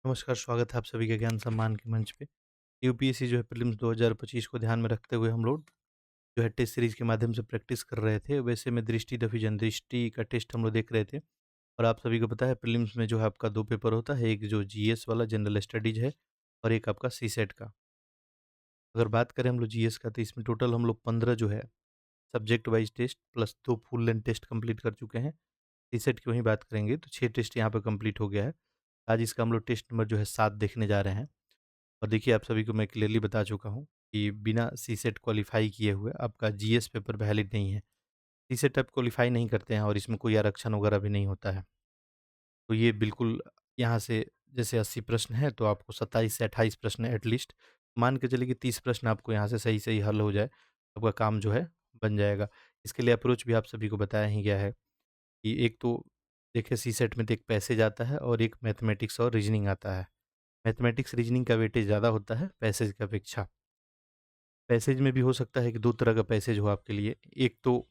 नमस्कार, स्वागत है आप सभी का ज्ञान सम्मान के मंच पे। यूपीएससी जो है प्रीलिम्स 2025 को ध्यान में रखते हुए हम लोग जो है टेस्ट सीरीज़ के माध्यम से प्रैक्टिस कर रहे थे। वैसे में दृष्टि का टेस्ट हम लोग देख रहे थे और आप सभी को पता है प्रीलिम्स में जो है आपका 2 पेपर होता है, एक जो जीएस वाला जनरल स्टडीज़ है और एक आपका सीसेट का। अगर बात करें हम लोग जीएस का तो इसमें टोटल हम लोग 15 जो है subject wise test plus 2 full length test complete कर चुके हैं। सीसेट की वहीं बात करेंगे तो 6 टेस्ट यहाँ पे कंप्लीट हो गया है। आज इसका हम लोग टेस्ट नंबर जो है 7 देखने जा रहे हैं। और देखिए आप सभी को मैं क्लियरली बता चुका हूँ कि बिना सीसेट क्वालिफाई किए हुए आपका जीएस पेपर वैलिड नहीं है। सीसेट आप क्वालिफाई नहीं करते हैं और इसमें कोई आरक्षण वगैरह भी नहीं होता है। तो ये बिल्कुल यहाँ से जैसे 80 प्रश्न है तो आपको 27 से 28 प्रश्न एटलीस्ट मान के चलिए कि 30 प्रश्न आपको यहाँ से सही-सही हल हो जाए, आपका काम जो है बन जाएगा। इसके लिए अप्रोच भी आप सभी को बताया ही गया है कि एक तो देखिए सीसेट में तो एक पैसेज आता है और एक मैथमेटिक्स और रीजनिंग आता है। मैथमेटिक्स रीजनिंग का वेटेज ज़्यादा होता है पैसेज की अपेक्षा। पैसेज में भी हो सकता है कि 2 तरह का पैसेज हो आपके लिए। एक तो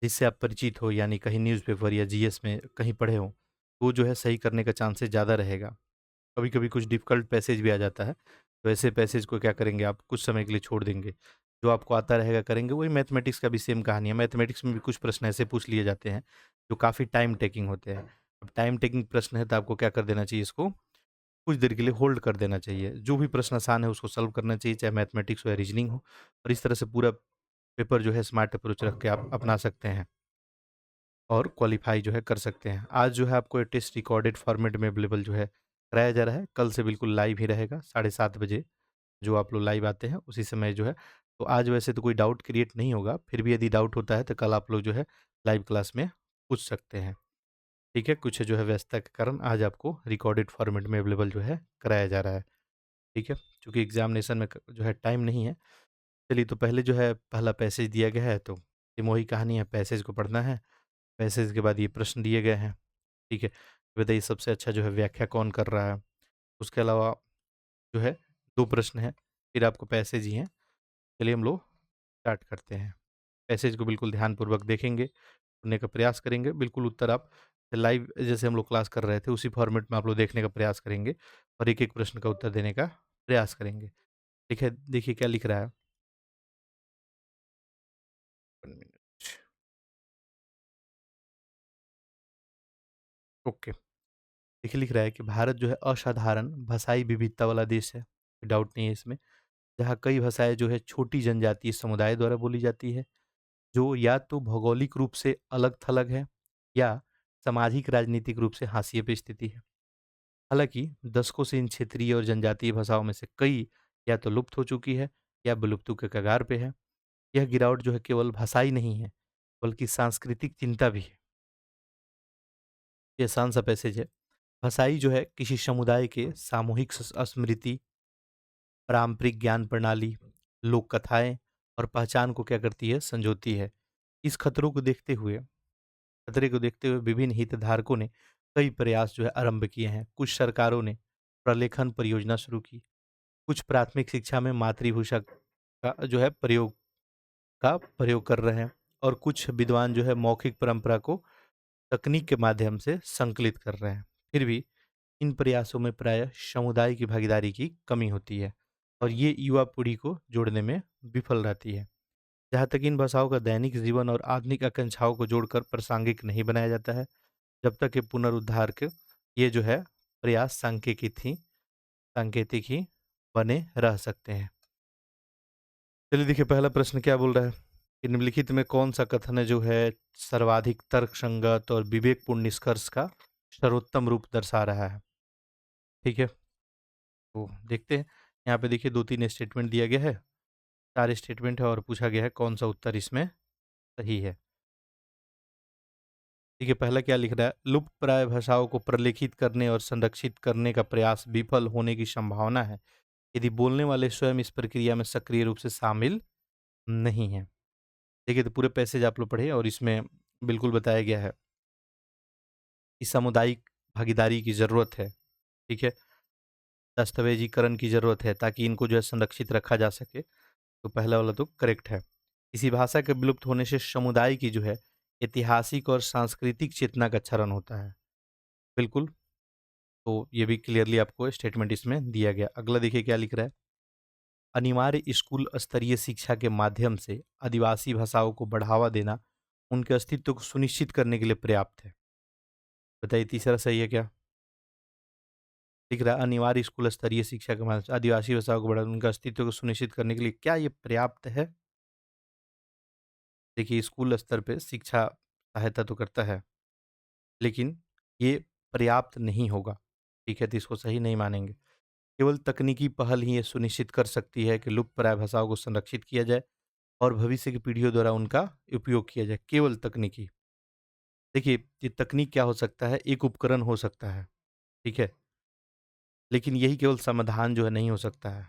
जिससे आप परिचित हो यानी कहीं न्यूज़पेपर या जीएस में कहीं पढ़े हों, वो जो है सही करने का चांसेस ज़्यादा रहेगा। कभी-कभी कुछ डिफ़िकल्ट पैसेज भी आ जाता है, तो ऐसे पैसेज को क्या करेंगे आप कुछ समय के लिए छोड़ देंगे। जो आपको आता रहेगा करेंगे, वही मैथमेटिक्स का भी सेम कहानी है। मैथमेटिक्स में भी कुछ प्रश्न ऐसे पूछ लिए जाते हैं, जो काफ़ी टाइम टेकिंग होते हैं। अब टाइम टेकिंग प्रश्न है तो आपको क्या कर देना चाहिए इसको कुछ देर के लिए होल्ड कर देना चाहिए। जो भी प्रश्न आसान है उसको सॉल्व करना चाहिए, चाहे मैथमेटिक्स हो या रीजनिंग हो और इस तरह से पूरा पेपर जो है स्मार्ट अप्रोच रख के आप अपना सकते हैं और क्वालीफाई जो है कर सकते हैं। आज जो है आपको ये टेस्ट रिकॉर्डेड फॉर्मेट में अवेलेबल जो है कराया जा रहा है। कल से बिल्कुल लाइव ही रहेगा 7:30 बजे जो आप लोग लाइव आते हैं उसी समय जो है। तो आज वैसे तो कोई डाउट क्रिएट नहीं होगा, फिर भी यदि डाउट होता है तो कल आप लोग जो है लाइव क्लास में पूछ सकते हैं। ठीक है? कुछ जो है व्यस्तता के कारण आज आपको रिकॉर्डेड फॉर्मेट में अवेलेबल जो है कराया जा रहा है। ठीक है? चूँकि एग्ज़ामिनेशन में क जो है टाइम नहीं है, चलिए तो पहले जो है पहला पैसेज दिया गया है तो सेम वही कहानी है, पैसेज को पढ़ना है, पैसेज के बाद ये प्रश्न दिए गए हैं, ठीक है? बताइए सबसे अच्छा जो है व्याख्या कौन कर रहा है? उसके अलावा जो है 2 प्रश्न हैं, फिर आपको पैसेज ही हैं। चलिए हम लोग स्टार्ट करते हैं। पैसेज को बिल्कुल ध्यानपूर्वक देखेंगे, सुनने का प्रयास करेंगे, बिल्कुल उत्तर आप लाइव जैसे हम लोग क्लास कर रहे थे उसी फॉर्मेट में आप लोग देखने का प्रयास करेंगे और एक-एक प्रश्न का उत्तर देने का प्रयास करेंगे। ठीक है, देखिए क्या लिख रहा है। 1 मिनट। ओके, देखिए लिख रहा है कि भारत जो है असाधारण भाषाई विविधता वाला देश है, डाउट नहीं है इसमें। जहाँ कई भाषाएँ जो है छोटी जनजातीय समुदाय द्वारा बोली जाती है, जो या तो भौगोलिक रूप से अलग-थलग है या सामाजिक राजनीतिक रूप से हाशिए पे स्थिति है। हालाँकि दशकों से इन क्षेत्रीय और जनजातीय भाषाओं में से कई या तो लुप्त हो चुकी है या विलुप्ति के कगार पे है। यह गिरावट जो है केवल भाषाई नहीं है, बल्कि सांस्कृतिक चिंता भी है। ये आसान सा पैसेज है। भाषाई जो है किसी समुदाय के सामूहिक स्मृति, पारंपरिक ज्ञान प्रणाली, लोक कथाएँ और पहचान को क्या करती है, संजोती है। इस खतरे को देखते हुए विभिन्न हितधारकों ने कई प्रयास जो है आरंभ किए हैं। कुछ सरकारों ने प्रलेखन परियोजना शुरू की, कुछ प्राथमिक शिक्षा में मातृभाषा का जो है प्रयोग कर रहे हैं और कुछ विद्वान जो है मौखिक परंपरा को तकनीक के माध्यम से संकलित कर रहे हैं। फिर भी इन प्रयासों में प्रायः समुदाय की भागीदारी की कमी होती है और ये युवा पीढ़ी को जोड़ने में विफल रहती है। जहाँ तक इन भाषाओं का दैनिक जीवन और आधुनिक आकांक्षाओं को जोड़कर प्रासंगिक नहीं बनाया जाता है, जब तक ये पुनरुद्धार के ये जो है प्रयास सांकेतिक ही बने रह सकते हैं। चलिए देखिए पहला प्रश्न क्या बोल रहा है कि निम्नलिखित में कौन-सा कथन है जो है सर्वाधिक तर्कसंगत और विवेकपूर्ण निष्कर्ष का सर्वोत्तम रूप दर्शा रहा है? ठीक है, तो देखते हैं। यहाँ पे देखिए 2-3 स्टेटमेंट दिया गया है, 4 स्टेटमेंट है और पूछा गया है कौन-सा उत्तर इसमें सही है। देखिए पहला क्या लिख रहा है, लुप्तप्राय भाषाओं को प्रलेखित करने और संरक्षित करने का प्रयास विफल होने की संभावना है, यदि बोलने वाले स्वयं इस प्रक्रिया में सक्रिय रूप से शामिल नहीं हैं। देखिए तो पूरे पैसेज आप लोग पढ़िए और इसमें बिल्कुल बताया गया है कि सामुदायिक भागीदारी की ज़रूरत है, ठीक है? दस्तावेजीकरण की ज़रूरत है ताकि इनको जो है संरक्षित रखा जा सके, तो पहला वाला तो करेक्ट है। इसी भाषा के विलुप्त होने से समुदाय की जो है ऐतिहासिक और सांस्कृतिक चेतना का क्षरण होता है। बिल्कुल, तो ये भी क्लियरली आपको स्टेटमेंट इसमें दिया गया। अगला देखिए क्या लिख रहा है, अनिवार्य स्कूल स्तरीय शिक्षा के माध्यम से आदिवासी भाषाओं को बढ़ावा देना उनके अस्तित्व को सुनिश्चित करने के लिए पर्याप्त है। बताइए तीसरा सही है क्या? लिख रहा है अनिवार्य स्कूल स्तरीय शिक्षा के माध्यम से आदिवासी भाषाओं को बढ़ावा उनका अस्तित्व को सुनिश्चित करने के लिए क्या ये पर्याप्त है? देखिए स्कूल स्तर पे शिक्षा सहायता तो करता है, लेकिन ये पर्याप्त नहीं होगा। ठीक है, तो इसको सही नहीं मानेंगे। केवल तकनीकी पहल ही ये सुनिश्चित कर सकती है कि लुप्तप्राय भाषाओं को संरक्षित किया जाए और भविष्य की पीढ़ियों द्वारा उनका उपयोग किया जाए। केवल तकनीकी, देखिए ये तकनीक क्या हो सकता है, एक उपकरण हो सकता है, ठीक है, लेकिन यही केवल समाधान जो है नहीं हो सकता है।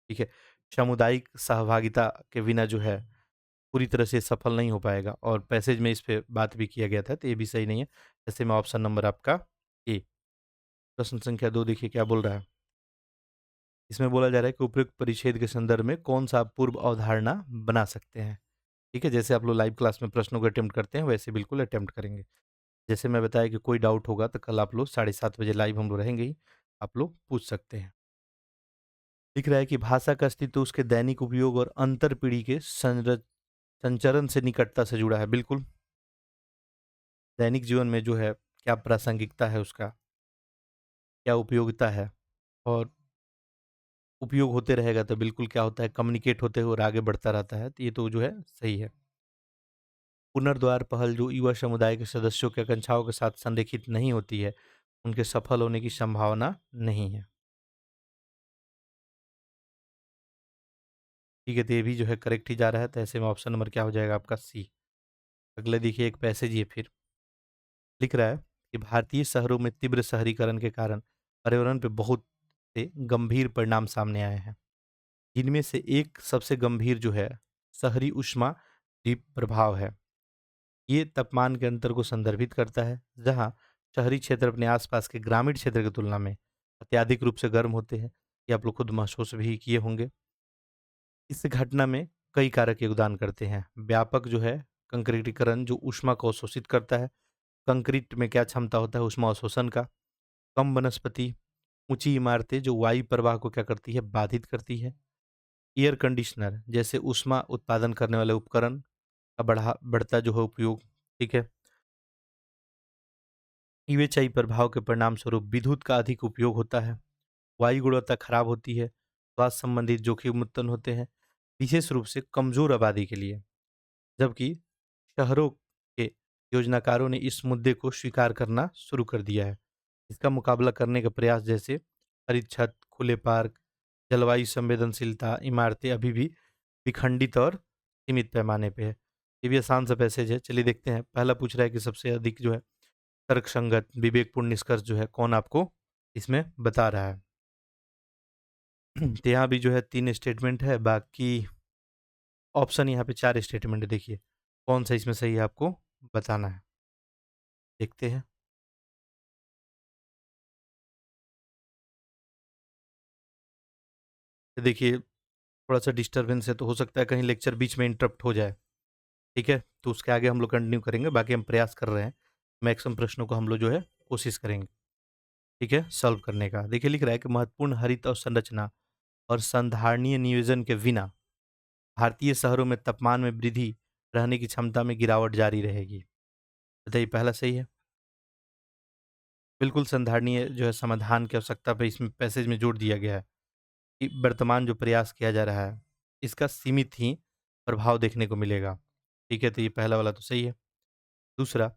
ठीक है, सामुदायिक सहभागिता के बिना जो है पूरी तरह से सफल नहीं हो पाएगा, और पैसेज में इस पे बात भी किया गया था, तो ये भी सही नहीं है। ऐसे में ऑप्शन नंबर आपका ए। प्रश्न संख्या 2 देखिए क्या बोल रहा है। इसमें बोला जा रहा है कि उपयुक्त परिच्छेद के संदर्भ में कौन सा आप पूर्व अवधारणा बना सकते हैं। ठीक है, जैसे आप लोग लाइव क्लास में प्रश्नों को अटेम्प्ट करते हैं वैसे बिल्कुल अटेम्प्ट करेंगे। जैसे मैं बताया कि कोई डाउट होगा तो कल आप लोग 7:30 बजे लाइव हम लोग रहेंगे ही, आप लोग पूछ सकते हैं। दिख रहा है कि भाषा का अस्तित्व उसके दैनिक उपयोग और अंतर पीढ़ी के संचरण से निकटता से जुड़ा है। बिल्कुल, दैनिक जीवन में जो है क्या प्रासंगिकता है उसका, क्या उपयोगिता है, और उपयोग होते रहेगा तो बिल्कुल क्या होता है, कम्युनिकेट होते हुए और आगे बढ़ता रहता है, तो ये तो जो है सही है। पुनर्द्वार पहल जो युवा समुदाय के सदस्यों की आकांक्षाओं के साथ संरेखित नहीं होती है, उनके सफल होने की संभावना नहीं है। ठीक है, तो ये भी जो है करेक्ट ही जा रहा है, तो ऐसे में ऑप्शन नंबर क्या हो जाएगा आपका सी। अगले देखिए एक पैसेज ये फिर लिख रहा है कि भारतीय शहरों में तीव्र शहरीकरण के कारण पर्यावरण पे बहुत से गंभीर परिणाम सामने आए हैं। जिनमें से एक सबसे गंभीर जो है शहरी ऊष्मा द्वीप प्रभाव है। ये तापमान के अंतर को संदर्भित करता है, जहाँ शहरी क्षेत्र अपने आसपास के ग्रामीण क्षेत्र की तुलना में अत्यधिक रूप से गर्म होते हैं। ये आप लोग खुद महसूस भी किए होंगे। इस घटना में कई कारक योगदान करते हैं। व्यापक जो है कंक्रीटीकरण जो ऊष्मा को अवशोषित करता है। कंक्रीट में क्या क्षमता होता है ऊष्मा अवशोषण का। कम वनस्पति, ऊंची इमारतें जो वायु प्रवाह को क्या करती है, बाधित करती है। एयर कंडीशनर जैसे ऊष्मा उत्पादन करने वाले उपकरण का बढ़ता जो है उपयोग। ठीक है, ईवेचाई प्रभाव के परिणाम स्वरूप विद्युत का अधिक उपयोग होता है। वायु गुणवत्ता खराब होती है। स्वास्थ्य संबंधित जोखिम उत्पन्न होते हैं, विशेष रूप से कमजोर आबादी के लिए। जबकि शहरों के योजनाकारों ने इस मुद्दे को स्वीकार करना शुरू कर दिया है। इसका मुकाबला करने का प्रयास जैसे हरित छत, खुले पार्क, जलवायु संवेदनशीलता इमारतें अभी भी विखंडित और सीमित पैमाने पे है। ये भी आसान सा पैसेज है, चलिए देखते हैं। पहला पूछ रहा है कि सबसे अधिक जो है तर्कसंगत विवेकपूर्ण निष्कर्ष जो है कौन आपको इसमें बता रहा है। तो यहाँ भी जो है 3 स्टेटमेंट है, बाकी ऑप्शन यहाँ पे 4 स्टेटमेंट है। देखिए कौन सा इसमें सही है आपको बताना है, देखते हैं। तो देखिए थोड़ा सा डिस्टरबेंस है, तो हो सकता है कहीं लेक्चर बीच में इंटरप्ट हो जाए। ठीक है, तो उसके आगे हम लोग कंटिन्यू करेंगे, बाकी हम प्रयास कर रहे हैं। मैक्सिमम प्रश्नों को हम लोग जो है कोशिश करेंगे, ठीक है, सॉल्व करने का। देखिए लिख रहा है कि महत्वपूर्ण हरित अवसंरचना और संधारणीय नियोजन के बिना भारतीय शहरों में तापमान में वृद्धि, रहने की क्षमता में गिरावट जारी रहेगी। बताइए पहला सही है। बिल्कुल संधारणीय जो है समाधान की आवश्यकता पे इसमें पैसेज में जोड़ दिया गया है कि वर्तमान जो प्रयास किया जा रहा है इसका सीमित ही प्रभाव देखने को मिलेगा। ठीक है, तो ये पहला वाला तो सही है। दूसरा,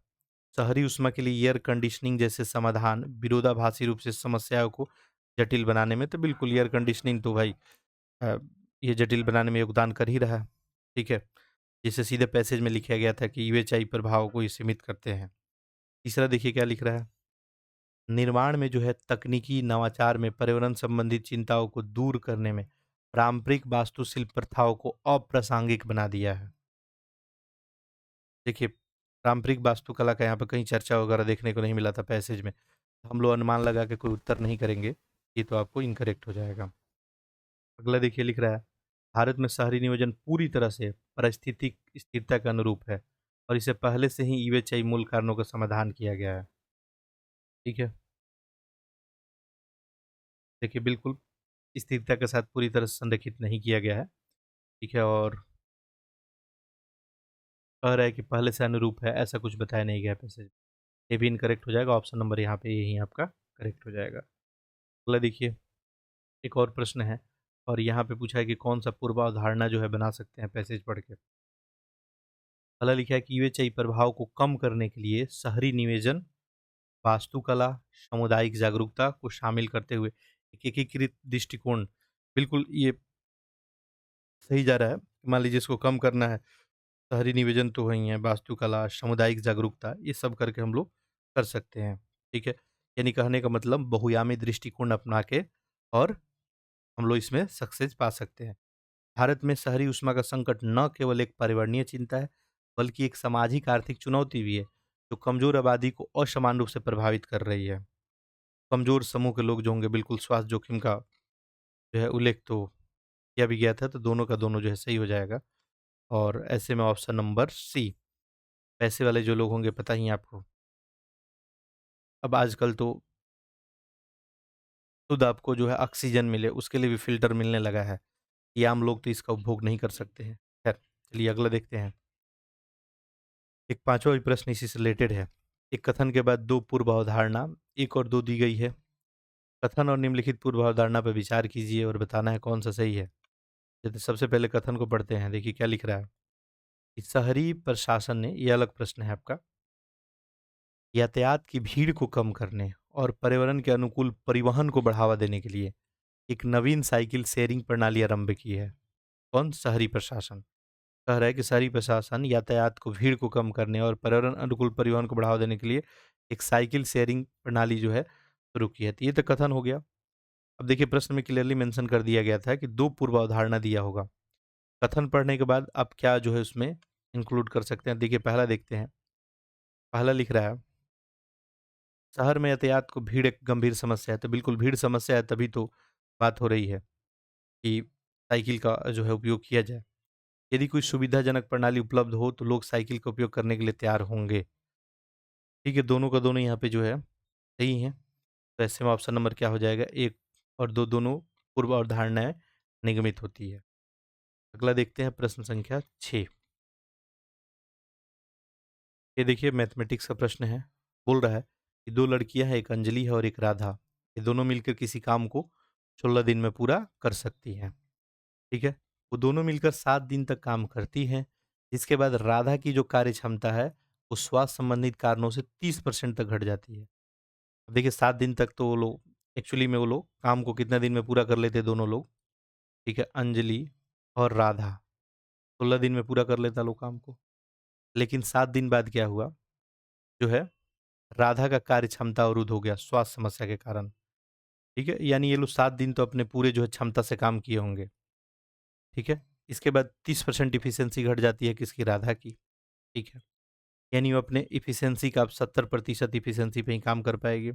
शहरी उष्मा के लिए एयर कंडीशनिंग जैसे समाधान विरोधाभासी रूप से समस्याओं को जटिल बनाने में, तो बिल्कुल एयर कंडीशनिंग तो भाई अ, ये जटिल बनाने में योगदान कर ही रहा है। ठीक है, जिसे सीधे पैसेज में लिखा गया था कि यूएचआई प्रभाव को ये सीमित करते हैं। तीसरा देखिए क्या लिख रहा है, निर्माण में जो है तकनीकी नवाचार में पर्यावरण संबंधित चिंताओं को दूर करने में पारंपरिक वास्तुशिल्प प्रथाओं को अप्रासंगिक बना दिया है। देखिए पारंपरिक वास्तुकला का यहाँ पे कहीं चर्चा वगैरह देखने को नहीं मिला था पैसेज में। हम लोग अनुमान लगा के कोई उत्तर नहीं करेंगे, ये तो आपको इनकरेक्ट हो जाएगा। अगला देखिए लिख रहा है, भारत में शहरी नियोजन पूरी तरह से पारिस्थितिक स्थिरता के अनुरूप है और इसे पहले से ही यूएचआई मूल कारणों का समाधान किया गया है। ठीक है, देखिए बिल्कुल स्थिरता के साथ पूरी तरह से संरेखित नहीं किया गया है, ठीक है? और कह रहा है कि पहले से अनुरूप है, ऐसा कुछ बताया नहीं गया है पैसेज। ये भी इनकरेक्ट हो जाएगा, ऑप्शन नंबर यहाँ पे यही आपका करेक्ट हो जाएगा। अगला देखिए, एक और प्रश्न है और यहाँ पे पूछा है कि कौन-सा पूर्वावधारणा जो है बना सकते हैं पैसेज पढ़ के। पहला लिखा है कि यूएचआई प्रभाव को कम करने के लिए शहरी निवेजन, वास्तुकला, सामुदायिक जागरूकता को शामिल करते हुए एक एकीकृत दृष्टिकोण, बिल्कुल ये सही जा रहा है। मान लीजिए इसको कम करना है, शहरी निवेजन तो वही है, वास्तुकला, सामुदायिक जागरूकता, ये सब करके हम लोग कर सकते हैं, ठीक है? यानी कहने का मतलब बहुआयामी दृष्टिकोण अपना के और हम लोग इसमें सक्सेस पा सकते हैं। भारत में शहरी ऊष्मा का संकट न केवल एक पर्यावरणीय चिंता है, बल्कि एक सामाजिक आर्थिक चुनौती भी है, जो कमजोर आबादी को असमान रूप से प्रभावित कर रही है। कमजोर समूह के लोग जो होंगे, बिल्कुल स्वास्थ्य जोखिम का जो है उल्लेख तो किया भी गया था, तो दोनों का दोनों जो है सही हो जाएगा। और ऐसे में ऑप्शन नंबर सी, पैसे वाले जो लोग होंगे, पता ही है आपको, अब आजकल तो शुद्ध आपको जो है ऑक्सीजन मिले, उसके लिए भी फ़िल्टर मिलने लगा है। ये आम लोग तो इसका उपभोग नहीं कर सकते हैं। खैर, चलिए अगला देखते हैं। एक पाँचवाँ भी प्रश्न इसी से रिलेटेड है। एक कथन के बाद 2 पूर्व अवधारणा 1 और 2 दी गई है। कथन और निम्नलिखित पूर्व अवधारणा पर विचार कीजिए और बताना है कौन-सा सही है। जैसे सबसे पहले कथन को पढ़ते हैं, देखिए क्या लिख रहा है कि शहरी प्रशासन ने, ये अलग प्रश्न है आपका, यातायात की भीड़ को कम करने और पर्यावरण के अनुकूल परिवहन को बढ़ावा देने के लिए एक नवीन साइकिल शेयरिंग प्रणाली आरंभ की है। कौन? शहरी प्रशासन। कह रहा है कि शहरी प्रशासन यातायात को भीड़ को कम करने और पर्यावरण अनुकूल परिवहन को बढ़ावा देने के लिए एक साइकिल शेयरिंग प्रणाली जो है शुरू की है। तो ये तो कथन हो गया। अब देखिए प्रश्न में क्लियरली मेंशन कर दिया गया था कि 2 पूर्व अवधारणा दिया होगा। कथन पढ़ने के बाद आप क्या जो है उसमें इंक्लूड कर सकते हैं? देखिए पहला देखते हैं। पहला लिख रहा है, शहर में यातायात को भीड़ एक गंभीर समस्या है। तो बिल्कुल भीड़ समस्या है, तभी तो बात हो रही है कि साइकिल का जो है उपयोग किया जाए। यदि कोई सुविधाजनक प्रणाली उपलब्ध हो तो लोग साइकिल का उपयोग करने के लिए तैयार होंगे। ठीक है, दोनों का दोनों यहाँ पे जो है सही हैं। तो ऐसे में ऑप्शन नंबर क्या हो जाएगा? 1 और 2 दोनों पूर्व अवधारणाएँ निगमित होती है। अगला देखते हैं प्रश्न संख्या 6। ये देखिए मैथमेटिक्स का प्रश्न है। बोल रहा है कि 2 लड़कियाँ हैं, एक अंजलि है और एक राधा। ये दोनों मिलकर किसी काम को 16 दिन में पूरा कर सकती हैं। ठीक है? वो दोनों मिलकर 7 दिन तक काम करती हैं, जिसके बाद राधा की जो कार्य क्षमता है, वो स्वास्थ्य संबंधित कारणों से 30% तक घट जाती है। अब देखिए 7 दिन तक तो वो लोग एक्चुअली में वो लोग काम को कितना दिन में पूरा कर लेते दोनों लोग, ठीक है? अंजलि और राधा 16 दिन में पूरा कर लेता लोग काम को। लेकिन 7 दिन बाद क्या हुआ, जो है राधा का कार्य क्षमता अवरुद्ध हो गया स्वास्थ्य समस्या के कारण, ठीक है? यानी ये लोग 7 दिन तो अपने पूरे जो है क्षमता से काम किए होंगे, ठीक है? इसके बाद 30% एफिशिएंसी घट जाती है किसकी? राधा की, ठीक है? यानी वो अपने एफिशिएंसी का अब 70% एफिशिएंसी पे ही काम कर पाएगी।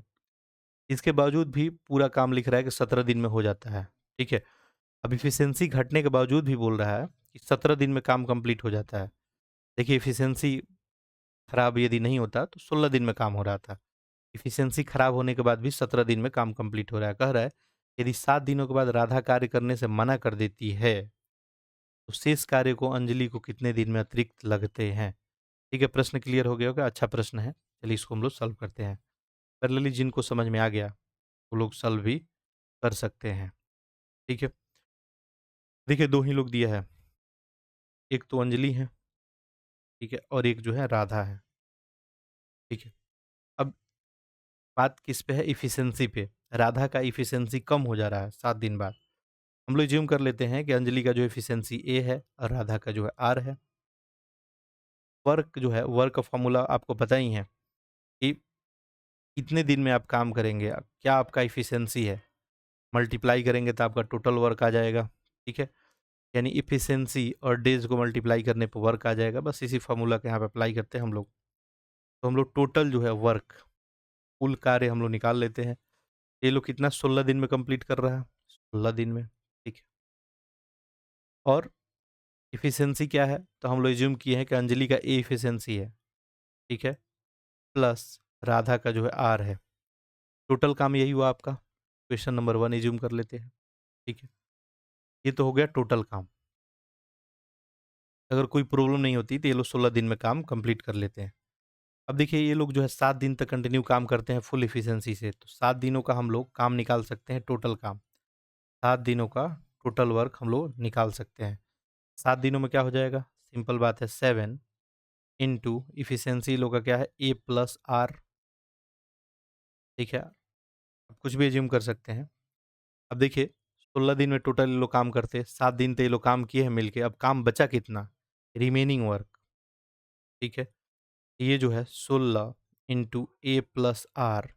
इसके बावजूद भी पूरा काम लिख रहा है कि 17 दिन में हो जाता है, ठीक है? अब एफिशिएंसी घटने के बावजूद भी बोल रहा है कि 17 दिन में काम कंप्लीट हो जाता है। देखिए एफिशिएंसी खराब यदि नहीं होता तो 16 दिन में काम हो रहा था। एफिशिएंसी खराब होने के बाद भी 17 दिन में काम कंप्लीट हो रहा है। कह रहा है यदि 7 दिनों के बाद राधा कार्य करने से मना कर देती है, तो शेष कार्य को अंजलि को कितने दिन में अतिरिक्त लगते हैं? ठीक है, प्रश्न क्लियर हो गया होगा, अच्छा प्रश्न है। चलिए इसको हम लोग सॉल्व करते हैं। पैरेलली जिनको समझ में आ गया, वो लोग सॉल्व भी कर सकते हैं, ठीक है। देखिए 2 ही लोग दिया है, एक तो अंजलि है, ठीक है, और एक जो है राधा है, ठीक है। अब बात किस पे है? एफिशिएंसी पे। राधा का एफिशिएंसी कम हो जा रहा है 7 दिन बाद। हम लोग अज़्यूम कर लेते हैं कि अंजलि का जो एफिशिएंसी ए है और राधा का जो है आर है। वर्क जो है, वर्क का फ़ॉर्मूला आपको पता ही है कि कितने दिन में आप काम करेंगे, क्या आपका एफिशिएंसी है, मल्टीप्लाई करेंगे तो आपका टोटल वर्क आ जाएगा, ठीक है? यानी एफिशिएंसी और डेज़ को मल्टीप्लाई करने पे वर्क आ जाएगा। बस इसी फ़ॉर्मूला को यहाँ पे अप्लाई करते हैं हम लोग। तो हम लोग टोटल जो है वर्क, कुल कार्य हम लोग निकाल लेते हैं। ये लोग कितना 16 दिन में कंप्लीट कर रहा है, 16 दिन में, ठीक है। और एफिशिएंसी क्या है? तो हम लोग अज़्यूम किए हैं कि अंजलि का ए एफिशिएंसी है, ठीक है? प्लस राधा का जो है आर है। टोटल काम यही हुआ आपका, क्वेश्चन नंबर 1 एज्यूम कर लेते हैं, ठीक है। ये तो हो गया टोटल काम। अगर कोई प्रॉब्लम नहीं होती तो ये लोग 16 दिन में काम कंप्लीट कर लेते हैं। अब देखिए ये लोग जो है 7 दिन तक कंटिन्यू काम करते हैं फुल एफिशिएंसी से, तो 7 दिनों का हम लोग काम निकाल सकते हैं टोटल काम। 7 दिनों का टोटल वर्क हम लोग निकाल सकते हैं। 7 दिनों में क्या हो जाएगा? सिंपल बात है, 7 इंटू इफिशियंसी लोग का क्या है, ए प्लस आर, ठीक है। अब कुछ भी एज्यूम कर सकते हैं। अब देखिए 16 दिन में टोटल ये लोग काम करते हैं, 7 दिन तो ये लोग काम किए हैं मिलके, अब काम बचा कितना? रिमेनिंग वर्क, ठीक है। ये जो है 16 into a plus r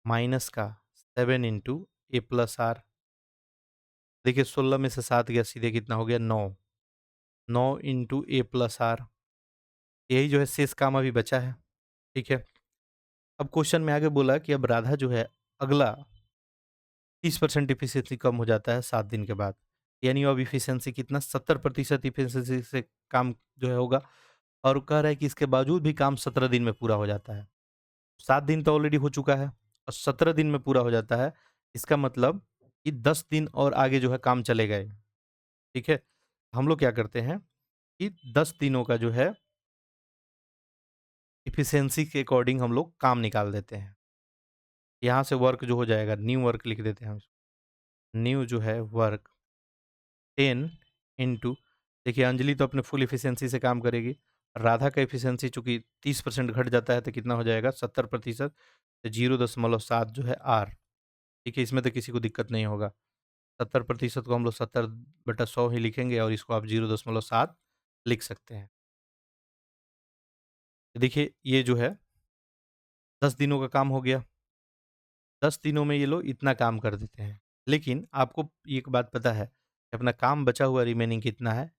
minus का 7 इंटू ए प्लस आर। देखिए 16 में से 7 गया, सीधे कितना हो गया? 9। 9 इंटू ए प्लस आर, यही जो है शेष काम अभी बचा है, ठीक है। अब क्वेश्चन में आगे बोला कि अब राधा जो है अगला 30% इफिशियंसी कम हो जाता है 7 दिन के बाद, यानी अब इफिशियंसी कितना? 70% इफिशियंसी से काम जो है होगा, और कह रहा है कि इसके बावजूद भी काम 17 दिन में पूरा हो जाता है। 7 दिन तो ऑलरेडी हो चुका है और 17 दिन में पूरा हो जाता है, इसका मतलब कि 10 दिन और आगे जो है काम चले गए, ठीक है। हम लोग क्या करते हैं कि 10 दिनों का जो है इफिशियंसी के अकॉर्डिंग हम लोग काम निकाल देते हैं। यहाँ से वर्क जो हो जाएगा, न्यू वर्क लिख देते हैं हम। न्यू जो है वर्क 10 इंटू, देखिए अंजलि तो अपने फुल इफिशियंसी से काम करेगी, राधा का इफिशियंसी चूंकि 30% घट जाता है तो कितना हो जाएगा? 70%, तो 0.7 जो है आर, ठीक है। इसमें तो किसी को दिक्कत नहीं होगा। 70% को हम लोग 70/100 ही लिखेंगे और इसको आप 0.7 लिख सकते हैं। देखिए ये जो है 10 दिनों का काम हो गया। 10 दिनों में ये लोग इतना काम कर देते हैं, लेकिन आपको एक बात पता है कि अपना काम बचा हुआ रिमेनिंग कितना है?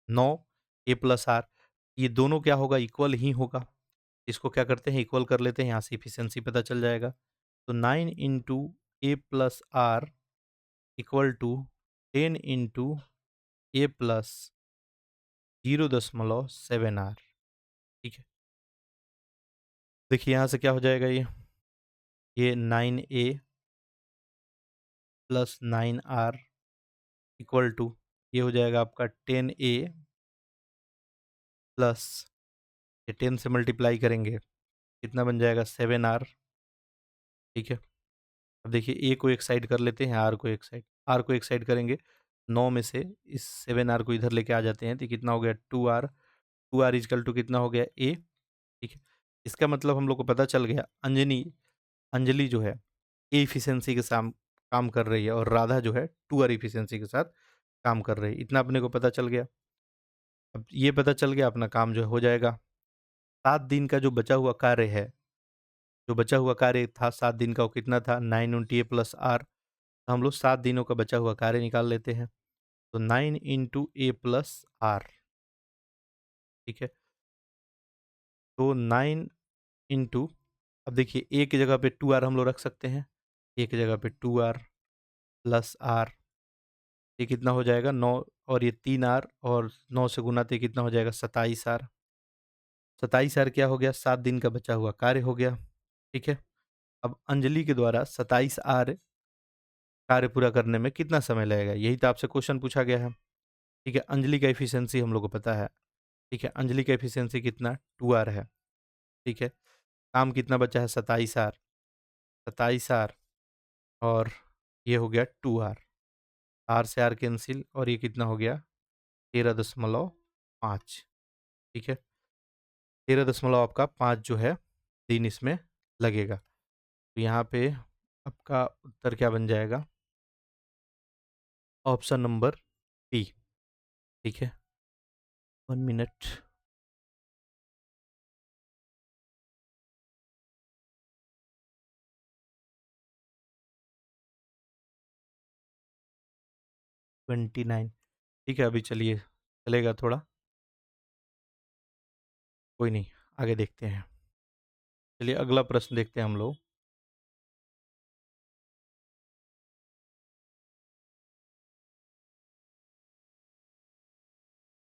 9 ए प्लस आर, ये दोनों क्या होगा? इक्वल ही होगा। इसको क्या करते हैं? इक्वल कर लेते हैं, यहाँ से इफिशियंसी पता चल जाएगा। तो 9 into a plus r equal to 10 into a plus 0.7 r, ठीक है। देखिए यहाँ से क्या हो जाएगा? ये 9 ए प्लस 9 आर इक्वल टू, ये हो जाएगा आपका 10 ए प्लस, ये 10 से मल्टीप्लाई करेंगे कितना बन जाएगा? 7 आर, ठीक है। अब देखिए ए को एक साइड कर लेते हैं, आर को एक साइड, आर को एक साइड करेंगे, 9 में से इस 7 आर को इधर लेके आ जाते हैं तो कितना हो गया? 2 आर। 2 आर इजकल टू कितना हो गया? ए, ठीक है। इसका मतलब हम लोग को पता चल गया अंजनी अंजलि जो है ए इफिशियंसी के साथ काम कर रही है और राधा जो है 2 आर इफिशियंसी के साथ काम कर रही है, इतना अपने को पता चल गया। अब ये पता चल गया, अपना काम जो है हो जाएगा। 7 दिन का जो बचा हुआ कार्य है, जो बचा हुआ कार्य था 7 दिन का, वो कितना था? 9 × ए प्लस आर। हम लोग 7 दिनों का बचा हुआ कार्य निकाल लेते हैं, तो 9 इंटू ए प्लस आर, ठीक है। तो 9 इंटू, अब देखिए ए की जगह पे 2 आर हम लोग रख सकते हैं, ए की जगह पे 2 आर प्लस आर, ये कितना हो जाएगा? 9, और ये 3 आर और 9 से गुना, तो ये कितना हो जाएगा? 27 आर। 27 आर क्या हो गया? 7 दिन का बचा हुआ कार्य हो गया, ठीक है। अब अंजलि के द्वारा 27 आर कार्य पूरा करने में कितना समय लगेगा? यही तो आपसे क्वेश्चन पूछा गया है, ठीक है। अंजलि का एफिशिएंसी हम लोग को पता है, ठीक है। अंजलि का एफिशिएंसी कितना? 2 आर है, ठीक है। काम कितना बचा है? 27 आर। 27 आर और ये हो गया 2 आर, आर से आर कैंसिल, और ये कितना हो गया? 13.5, ठीक है। 13 आपका 5 जो है दिन इसमें लगेगा। तो यहाँ पे आपका उत्तर क्या बन जाएगा? ऑप्शन नंबर बी, ठीक है। 1 मिनट। 29, ठीक है। अभी चलिए, चलेगा थोड़ा, कोई नहीं, आगे देखते हैं। चलिए अगला प्रश्न देखते हैं हम लोग।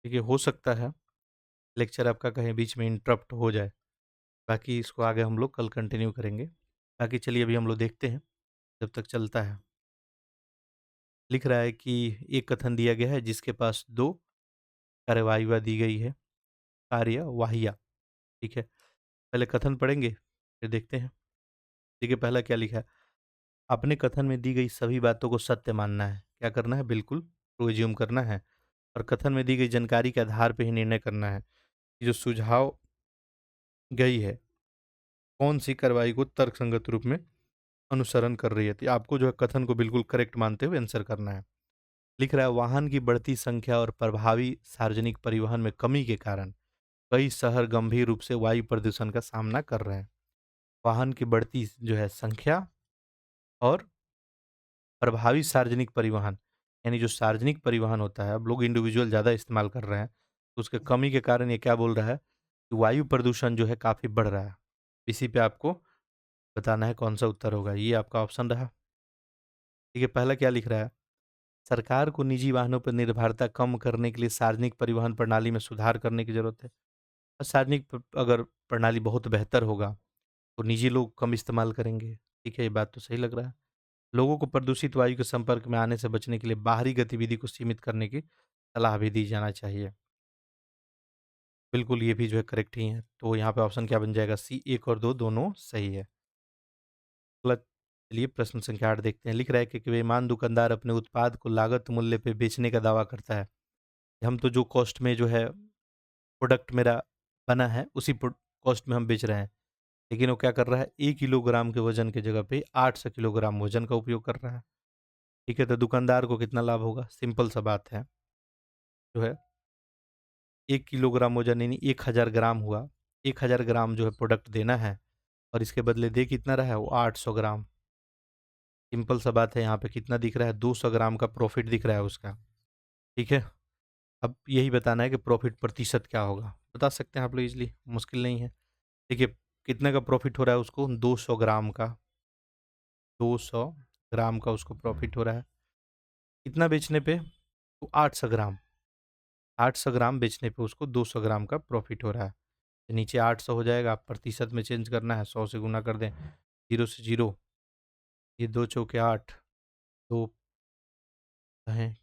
देखिए हो सकता है लेक्चर आपका कहीं बीच में इंटरप्ट हो जाए, बाकी इसको आगे हम लोग कल कंटिन्यू करेंगे। बाकी चलिए अभी हम लोग देखते हैं। जब तक चलता है। लिख रहा है कि एक कथन दिया गया है जिसके पास 2 कार्यवाहीयाँ दी गई है, कार्यवाहीयाँ, ठीक है? पहले कथन पढ़ेंगे, फिर देखते हैं। देखिए पहला क्या लिखा है, अपने कथन में दी गई सभी बातों को सत्य मानना है। क्या करना है? बिल्कुल ट्रू अज़्यूम करना है और कथन में दी गई जानकारी के आधार पे ही निर्णय करना है, कि जो सुझाव गई है, कौन-सी कार्रवाई को तर्कसंगत रूप में अनुसरण कर रही है। तो आपको जो है कथन को बिल्कुल करेक्ट मानते हुए आंसर करना है। लिख रहा है वाहन की बढ़ती संख्या और प्रभावी सार्वजनिक परिवहन में कमी के कारण कई शहर गंभीर रूप से वायु प्रदूषण का सामना कर रहे हैं। वाहन की बढ़ती जो है संख्या और प्रभावी सार्वजनिक परिवहन, यानी जो सार्वजनिक परिवहन होता है, अब लोग इंडिविजुअल ज़्यादा इस्तेमाल कर रहे हैं, तो उसके कमी के कारण ये क्या बोल रहा है कि वायु प्रदूषण जो है काफ़ी बढ़ रहा है। इसी पे आपको बताना है कौन-सा उत्तर होगा। ये आपका ऑप्शन रहा। देखिए पहला क्या लिख रहा है, सरकार को निजी वाहनों पर निर्भरता कम करने के लिए सार्वजनिक परिवहन प्रणाली में सुधार करने की ज़रूरत है। सार्वजनिक अगर प्रणाली बहुत बेहतर होगा, तो निजी लोग कम इस्तेमाल करेंगे। ठीक है, ये बात तो सही लग रहा है। लोगों को प्रदूषित वायु के संपर्क में आने से बचने के लिए बाहरी गतिविधि को सीमित करने की सलाह भी दी जाना चाहिए। बिल्कुल, ये भी जो है करेक्ट ही है। तो यहाँ पे ऑप्शन क्या बन जाएगा? सी 1 और 2 दोनों सही है। अगला चलिए प्रश्न संख्या 8 देखते हैं। लिख रहा है कि बेईमान दुकानदार अपने उत्पाद को लागत मूल्य पे बेचने का दावा करता है। हम तो जो कॉस्ट में जो है प्रोडक्ट मेरा बना है, उसी कॉस्ट में हम बेच रहे हैं। लेकिन वो क्या कर रहा है, 1 किलोग्राम के वज़न की जगह पे 800 किलोग्राम वज़न का उपयोग कर रहा है। ठीक है, तो दुकानदार को कितना लाभ होगा? सिंपल सा बात है, जो है 1 किलोग्राम वज़न यानी 1000 ग्राम हुआ। 1000 ग्राम जो है प्रोडक्ट देना है और इसके बदले दे कितना रहा है वो 800 ग्राम। सिंपल सा बात है, यहाँ पे कितना दिख रहा है? 200 ग्राम का प्रॉफ़िट दिख रहा है उसका। ठीक है? अब यही बताना है कि प्रॉफ़िट प्रतिशत क्या होगा? बता सकते हैं आप लोग ईज़िली, मुश्किल नहीं है। देखिए, कितने का प्रॉफ़िट हो रहा है उसको? 200 ग्राम का, 200 ग्राम का उसको प्रॉफ़िट हो रहा है। कितना बेचने पे? तो 800 ग्राम। 800 ग्राम बेचने पे उसको 200 ग्राम का प्रॉफ़िट हो रहा है। तो नीचे 800 हो जाएगा, आप प्रतिशत में चेंज करना है, 100 से गुना कर दें। 0 से 0, ये 2 चौके 8, 2 हैं,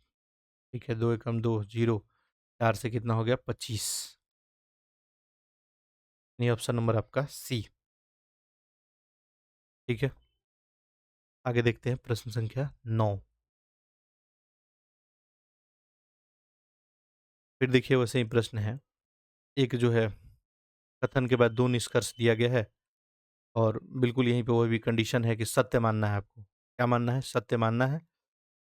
ठीक है, 2 एकम 2, 0, 4 से कितना हो गया? 25। यानी ऑप्शन नंबर आपका सी, ठीक है? आगे देखते हैं प्रश्न संख्या 9। फिर देखिए वैसे ही प्रश्न है। एक जो है कथन के बाद 2 निष्कर्ष दिया गया है और बिल्कुल यहीं पे वो भी कंडीशन है कि सत्य मानना है आपको। क्या मानना है? सत्य मानना है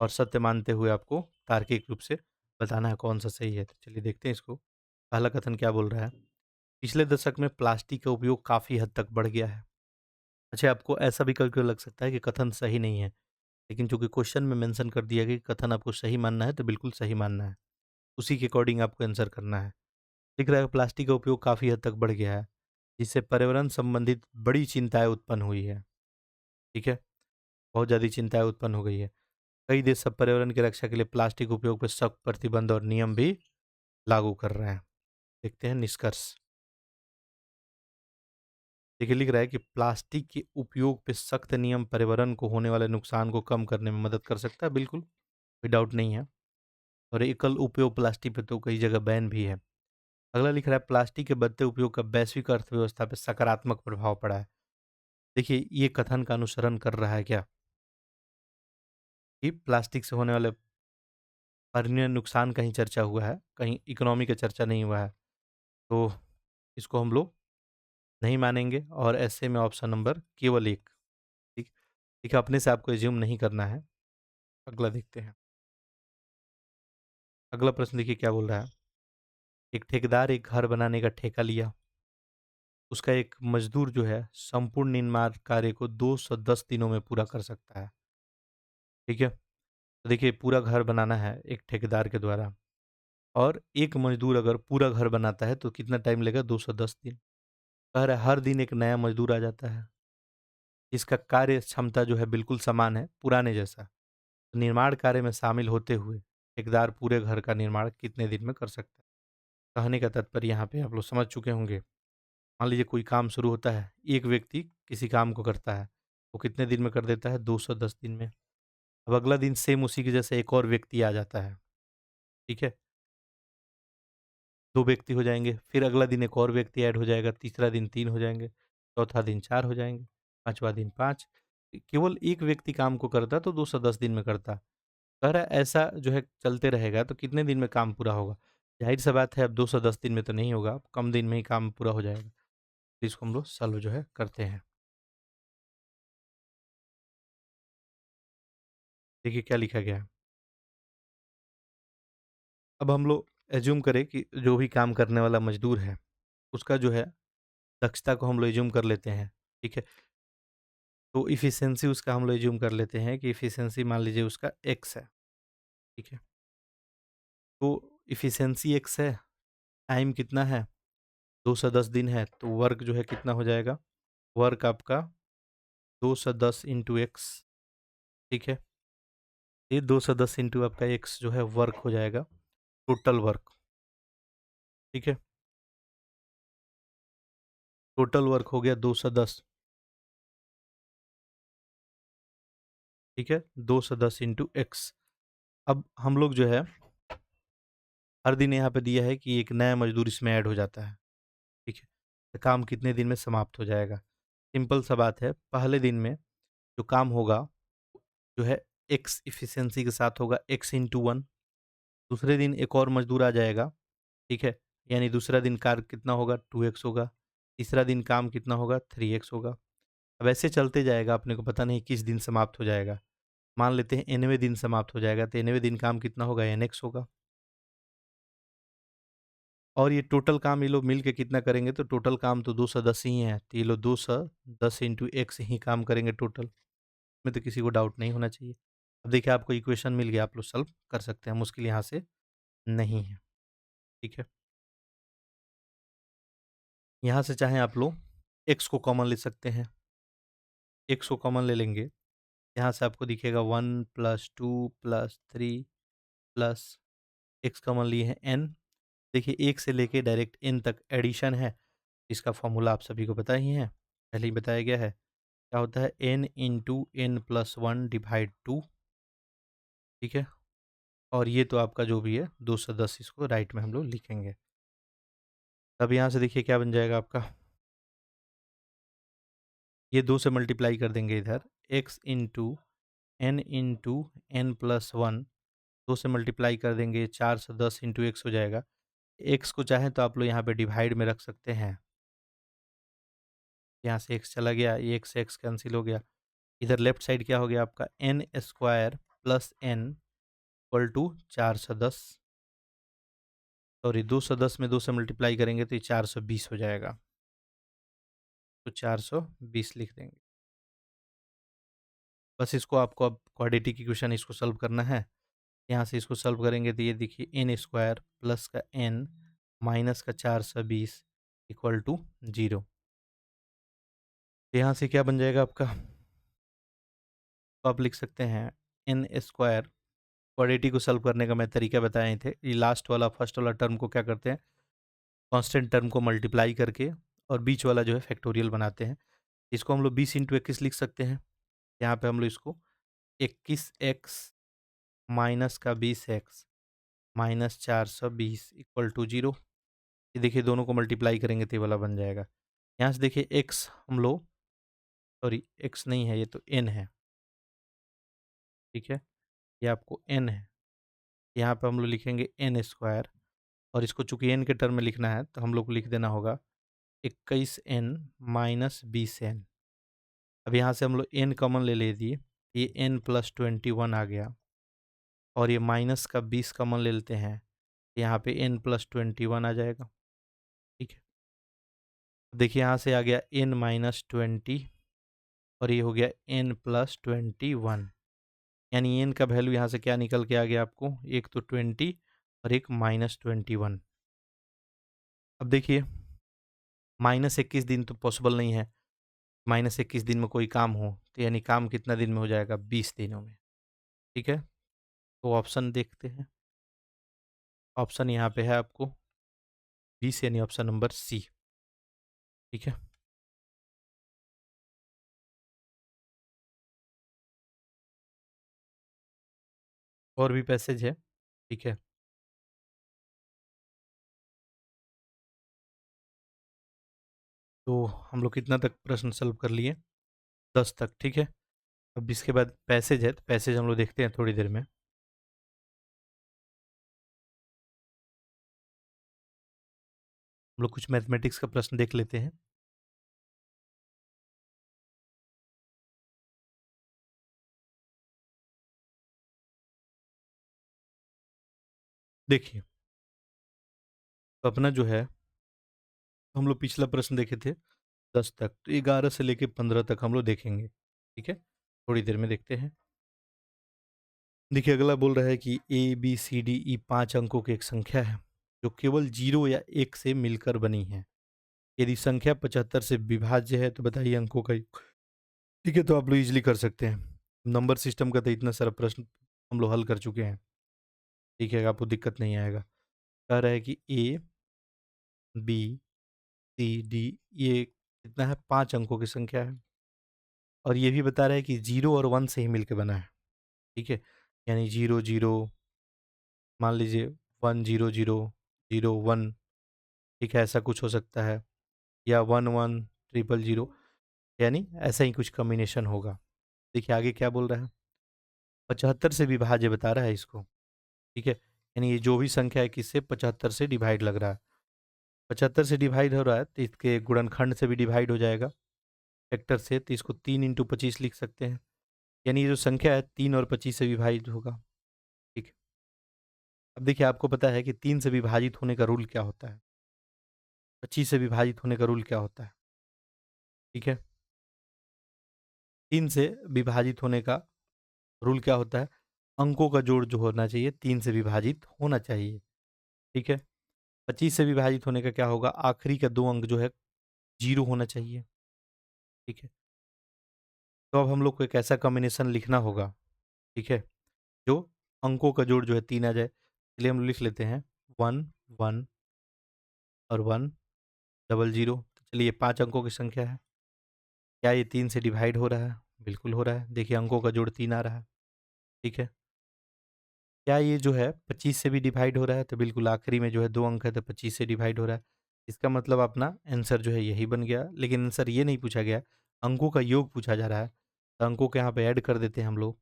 और सत्य मानते हुए आपको तार्किक रूप से बताना है कौन-सा सही है। तो चलिए देखते हैं इसको। पहला कथन क्या बोल रहा है? पिछले दशक में प्लास्टिक का उपयोग काफ़ी हद तक बढ़ गया है। अच्छा, आपको ऐसा भी कभी-कभी लग सकता है कि कथन सही नहीं है, लेकिन चूँकि क्वेश्चन में मेंशन कर दिया गया कि कथन आपको सही मानना है, तो बिल्कुल सही मानना है। उसी के अकॉर्डिंग आपको आंसर करना है। दिख रहा है प्लास्टिक का उपयोग काफ़ी हद तक बढ़ गया है, जिससे पर्यावरण संबंधित बड़ी चिंताएँ उत्पन्न हुई है। ठीक है? बहुत ज़्यादा चिंताएँ उत्पन्न हो गई है। कई देश अब पर्यावरण की रक्षा के लिए प्लास्टिक उपयोग पर सख्त प्रतिबंध और नियम भी लागू कर रहे हैं। देखते हैं निष्कर्ष। देखिए लिख रहा है कि प्लास्टिक के उपयोग पे सख्त नियम पर्यावरण को होने वाले नुकसान को कम करने में मदद कर सकता है, बिल्कुल, कोई डाउट नहीं है। और एकल उपयोग प्लास्टिक पे तो कई जगह बैन भी है। अगला लिख रहा है प्लास्टिक के बढ़ते उपयोग का वैश्विक अर्थव्यवस्था पे सकारात्मक प्रभाव पड़ा है। देखिए ये कथन का अनुसरण कर रहा है क्या कि प्लास्टिक से होने वाले पर्यावरणीय नुकसान कहीं चर्चा हुआ है, कहीं इकोनॉमी का चर्चा नहीं हुआ है। तो इसको हम लोग नहीं मानेंगे और ऐसे में ऑप्शन नंबर केवल 1, ठीक ठीक है, अपने से आपको एज्यूम नहीं करना है। अगला देखते हैं। अगला प्रश्न देखिए क्या बोल रहा है। एक ठेकेदार एक घर बनाने का ठेका लिया। उसका एक मज़दूर जो है संपूर्ण निर्माण कार्य को 210 दिनों में पूरा कर सकता है। ठीक है? तो देखिए पूरा घर बनाना है एक ठेकेदार के द्वारा और एक मज़दूर अगर पूरा घर बनाता है तो कितना टाइम लेगा? 210 दिन। कह रहा है हर दिन एक नया मज़दूर आ जाता है। इसका कार्य क्षमता जो है बिल्कुल समान है, पुराने जैसा। तो निर्माण कार्य में शामिल होते हुए ठेकेदार पूरे घर का निर्माण कितने दिन में कर सकता है? कहने का तात्पर्य यहाँ पे आप लोग समझ चुके होंगे। मान लीजिए कोई काम शुरू होता है, एक व्यक्ति किसी काम को करता है, वो कितने दिन में कर देता है? 210 दिन में। अब अगला दिन सेम उसी के जैसा एक और व्यक्ति आ जाता है, ठीक है? 2 व्यक्ति हो जाएँगे, फिर अगला दिन एक और व्यक्ति ऐड हो जाएगा, तीसरा दिन 3 हो जाएँगे, चौथा दिन 4 हो जाएँगे, पाँचवाँ दिन 5। केवल एक व्यक्ति काम को करता तो 210 दिन में करता। कह रहा है ऐसा जो है चलते रहेगा तो कितने दिन में काम पूरा होगा? ज़ाहिर-सी बात है अब 210 दिन में तो नहीं होगा, कम दिन में ही काम पूरा हो जाएगा। तो इसको हम लोग सॉल्व जो है करते हैं। देखिए क्या लिखा गया है। अब हम लोग एज़्यूम करें कि जो भी काम करने वाला मज़दूर है, उसका जो है दक्षता को हम लोग एज़्यूम कर लेते हैं, ठीक है? तो एफिशिएंसी उसका हम लोग एज़्यूम कर लेते हैं कि एफिशिएंसी मान लीजिए उसका एक्स है, ठीक है? तो एफिशिएंसी एक्स है, टाइम कितना है? 210 दिन है, तो वर्क जो है कितना हो जाएगा? वर्क आपका 210 इंटू एक्स, ठीक है? ये 210 इंटू आपका एक्स जो है वर्क हो जाएगा, टोटल वर्क, ठीक है? टोटल वर्क हो गया 210, ठीक है? 210 इंटू एक्स। अब हम लोग जो है हर दिन यहाँ पे दिया है कि एक नया मज़दूर इसमें ऐड हो जाता है, ठीक है? तो काम कितने दिन में समाप्त हो जाएगा? सिंपल सा बात है, पहले दिन में जो काम होगा, जो है एक्स एफिशिएंसी के साथ होगा एक्स इंटू 1। दूसरे दिन एक और मज़दूर आ जाएगा, ठीक है? यानी दूसरा दिन कार्य कितना होगा? 2x होगा। तीसरा दिन काम कितना होगा? 3x होगा। अब ऐसे चलते जाएगा, अपने को पता नहीं किस दिन समाप्त हो जाएगा। मान लेते हैं nवें दिन समाप्त हो जाएगा, तो nवें दिन काम कितना होगा? nx होगा। और ये टोटल काम ये लोग मिल के कितना करेंगे? तो टोटल काम तो 210 ही है, तो ये लोग 210 इंटू एक्स ही काम करेंगे टोटल। इसमें तो किसी को डाउट नहीं होना चाहिए। अब देखिए आपको इक्वेशन मिल गया, आप लोग सॉल्व कर सकते हैं, मुश्किल यहाँ से नहीं है, ठीक है? यहाँ से चाहें आप लोग एक्स को कॉमन ले सकते हैं, एक्स को कॉमन ले लेंगे, यहाँ से आपको दिखेगा 1 + 2 + 3 प्लस एक्स कॉमन लिए हैं n। देखिए 1 से लेके डायरेक्ट n तक एडिशन है, इसका फ़ॉर्मूला आप सभी को पता ही है, पहले ही बताया गया है। क्या होता है? n into n plus 1 divide 2, ठीक है? और ये तो आपका जो भी है 210, इसको राइट में हम लोग लिखेंगे। अब यहाँ से देखिए क्या बन जाएगा आपका, ये 2 से मल्टीप्लाई कर देंगे इधर, x इंटू n प्लस 1, 2 से मल्टीप्लाई कर देंगे, 4 से 10 इंटू एक्स हो जाएगा। एक्स को चाहें तो आप लोग यहाँ पे डिवाइड में रख सकते हैं। यहाँ से एक्स चला गया, ये एक्स से एक्स कैंसिल हो गया। इधर लेफ्ट साइड क्या हो गया आपका? N square plus n equal to 410, sorry 210 में 2 से मल्टीप्लाई करेंगे तो ये 420 हो जाएगा। तो 420 लिख देंगे। बस इसको आपको अब क्वाड्रेटिक इक्वेशन इसको सॉल्व करना है। यहाँ से इसको सॉल्व करेंगे तो ये देखिए एन स्क्वायर प्लस का एन माइनस का 420 इक्वल टू 0। यहाँ से क्या बन जाएगा आपका? तो आप लिख सकते हैं एन स्क्वायर, क्वाड्रेटिक को सॉल्व करने का मैं तरीका बताए थे। ये लास्ट वाला फर्स्ट वाला टर्म को क्या करते हैं? कांस्टेंट टर्म को मल्टीप्लाई करके और बीच वाला जो है फैक्टोरियल बनाते हैं। इसको हम लोग 20 इंटू 21 लिख सकते हैं। यहाँ पे हम लोग इसको 21x माइनस का 20x माइनस 420 इक्वल टू 0। ये देखिए दोनों को मल्टीप्लाई करेंगे तो ये वाला बन जाएगा। यहाँ से देखिए x हम लोग, सॉरी x नहीं है, ये तो n है, ठीक है? ये आपको n है। यहाँ पे हम लोग लिखेंगे n स्क्वायर, और इसको चूँकि n के टर्म में लिखना है तो हम लोग को लिख देना होगा 21n माइनस 20n। अब यहाँ से हम लोग n कॉमन ले दिए, ये n प्लस 21 आ गया, और ये माइनस का 20 कॉमन ले लेते हैं, यहाँ पे n प्लस 21 आ जाएगा, ठीक है? देखिए यहाँ से आ गया n माइनस 20, और ये हो गया n प्लस 21, यानी n का वैल्यू यहाँ से क्या निकल के आ गया आपको? एक तो 20 और एक माइनस 21। अब देखिए माइनस 21 दिन तो पॉसिबल नहीं है, माइनस 21 दिन में कोई काम हो तो यानी काम कितना दिन में हो जाएगा? 20 दिनों में, ठीक है? तो ऑप्शन देखते हैं। ऑप्शन यहाँ पे है आपको 20, यानी ऑप्शन नंबर सी, ठीक है? और भी पैसेज है, ठीक है। तो हम लोग कितना तक प्रश्न सॉल्व कर लिए? 10 तक, ठीक है। अब इसके बाद पैसेज है, तो पैसेज हम लोग देखते हैं थोड़ी देर में। हम लोग कुछ मैथमेटिक्स का प्रश्न देख लेते हैं। देखिए, तो अपना जो है, हम लोग पिछला प्रश्न देखे थे 10 तक, तो 11 से लेके 15 तक हम लोग देखेंगे, ठीक है। थोड़ी देर में देखते हैं। देखिए, अगला बोल रहा है कि A B C D E 5 अंकों की एक संख्या है जो केवल 0 या 1 से मिलकर बनी है। यदि संख्या 75 से विभाज्य है तो बताइए अंकों का योग। ठीक है, तो आप लोग इजीली कर सकते हैं। नंबर सिस्टम का तो इतना सारा प्रश्न हम लोग हल कर चुके हैं, ठीक है, आपको दिक्कत नहीं आएगा। कह रहा है कि ए बी सी डी, ये कितना है? 5 अंकों की संख्या है, और ये भी बता रहा है कि 0 और 1 से ही मिलकर बना है, ठीक है। यानी 0 0, मान लीजिए 1 0 0 0 1, ठीक है, ऐसा कुछ हो सकता है, या 1 1 ट्रिपल 0, यानी ऐसा ही कुछ कॉम्बिनेशन होगा। देखिए आगे क्या बोल रहा है, 75 से विभाज्य बता रहा है इसको, ठीक है। यानी ये जो भी संख्या है किससे, 75 से डिवाइड लग रहा है। 75 से डिवाइड हो रहा है तो इसके गुणनखंड से भी डिवाइड हो जाएगा, फैक्टर से, तो इसको 3 इंटू 25 लिख सकते हैं। यानी ये जो संख्या है 3 और 25 से विभाजित होगा, ठीक है। अब देखिए, आपको पता है कि 3 से विभाजित होने का रूल क्या होता है, 25 से विभाजित होने का रूल क्या होता है, ठीक है। 3 से विभाजित होने का रूल क्या होता है, अंकों का जोड़ जो होना चाहिए 3 से विभाजित होना चाहिए, ठीक है। 25 से विभाजित होने का क्या होगा, आखिरी का 2 अंक जो है 0 होना चाहिए, ठीक है। तो अब हम लोग को एक ऐसा कॉम्बिनेशन लिखना होगा, ठीक है, जो अंकों का जोड़ जो है 3 आ जाए। चलिए हम लिख लेते हैं 1 1 और 1 डबल 0। तो चलिए, ये 5 अंकों की संख्या है। क्या ये 3 से डिवाइड हो रहा है? बिल्कुल हो रहा है। देखिए, अंकों का जोड़ 3 आ रहा है, ठीक है। क्या ये जो है 25 से भी डिवाइड हो रहा है? तो बिल्कुल आखिरी में जो है 2 अंक है, तो 25 से डिवाइड हो रहा है। इसका मतलब अपना आंसर जो है यही बन गया, लेकिन आंसर ये नहीं पूछा गया, अंकों का योग पूछा जा रहा है। तो अंकों के यहाँ पे ऐड कर देते हैं हम लोग,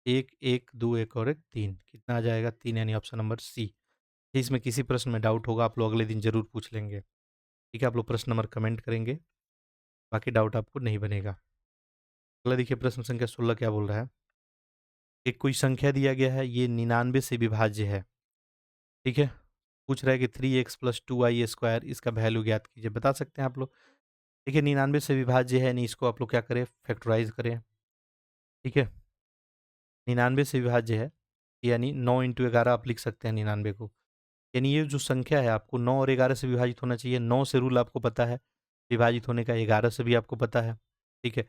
1 1 2 1 और 1 3, कितना आ जाएगा? 3, यानी ऑप्शन नंबर सी। इसमें किसी प्रश्न में डाउट होगा, आप लोग अगले दिन जरूर पूछ लेंगे, ठीक है। आप लोग प्रश्न नंबर कमेंट करेंगे, बाकी डाउट आपको नहीं बनेगा। अगला देखिए, प्रश्न संख्या 16 क्या बोल रहा है। एक कोई संख्या दिया गया है, ये 99 से विभाज्य है, ठीक है। पूछ रहा है कि 3x प्लस 2y² इसका वैल्यू ज्ञात कीजिए। बता सकते हैं आप लोग। देखिए, 99 से विभाज्य है, नहीं, इसको आप लोग क्या करें, फैक्टराइज करें, ठीक है। 99 से विभाज्य है, यानी 9 इंटू 11 आप लिख सकते हैं 99 को। यानी ये जो संख्या है आपको 9 और 11 से विभाजित होना चाहिए। 9 से रूल आपको पता है विभाजित होने का, 11 से भी आपको पता है, ठीक है।